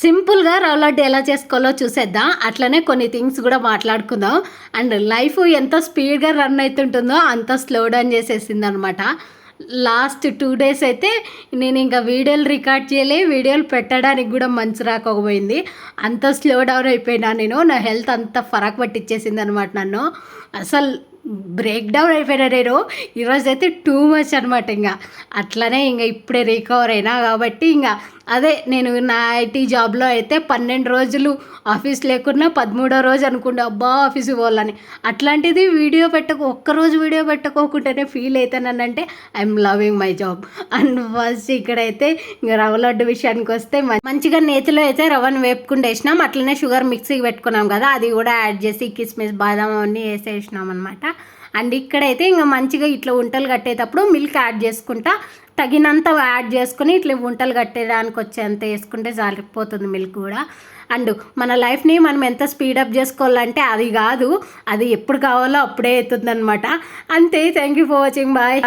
సింపుల్గా రవ్వ లడ్డు ఎలా చేసుకోవాలో చూసేద్దాం. అట్లనే కొన్ని థింగ్స్ కూడా మాట్లాడుకుందాం. అండ్ లైఫ్ ఎంత స్పీడ్గా రన్ అవుతుంటుందో అంత స్లో డౌన్ చేసేసింది అనమాట. లాస్ట్ 2 డేస్ అయితే నేను ఇంకా వీడియోలు రికార్డ్ చేయలే, వీడియోలు పెట్టడానికి కూడా మంచి రాకపోయింది. అంత స్లో డౌన్ అయిపోయినా నేను. నా హెల్త్ అంత ఫరక్ పట్టించేసింది అనమాట నన్ను. అసలు బ్రేక్ డౌన్ అయిపోయినా నేను. ఈరోజైతే టూ మచ్ అనమాట. ఇంకా అట్లనే ఇంకా ఇప్పుడే రికవర్ అయినా కాబట్టి ఇంకా అదే నేను నా ఐటీ జాబ్లో అయితే 12 రోజులు ఆఫీస్ లేకున్నా 13వ రోజు అనుకుంటా అబ్బా ఆఫీస్కి పోవాలని. అట్లాంటిది ఒక్కరోజు వీడియో పెట్టకోకుండానే ఫీల్ అవుతానంటే I'm loving my job. And first ఇక్కడైతే ఇంకా రవ్వ లడ్డు విషయానికి వస్తే మంచిగా నేతిలో అయితే రవ్వను వేపుకుండా వేసినాం. అట్లనే షుగర్ మిక్సీకి పెట్టుకున్నాం కదా, అది కూడా యాడ్ చేసి కిస్మిస్ బాదం అన్నీ వేసేసినాం అనమాట. అండ్ ఇక్కడైతే ఇంకా మంచిగా ఇట్లా ఉంటలు కట్టేటప్పుడు మిల్క్ యాడ్ చేసుకుంటా, తగినంత యాడ్ చేసుకుని ఇట్లా ఉంటలు కట్టేదానికి వచ్చేంత వేసుకుంటే సరిపోతుంది మిల్క్ కూడా. అండ్ మన లైఫ్ని మనం ఎంత స్పీడప్ చేసుకోవాలంటే అది కాదు, అది ఎప్పుడు కావాలో అప్పుడే అవుతుంది అనమాట. అంతే. Thank you for watching. Bye.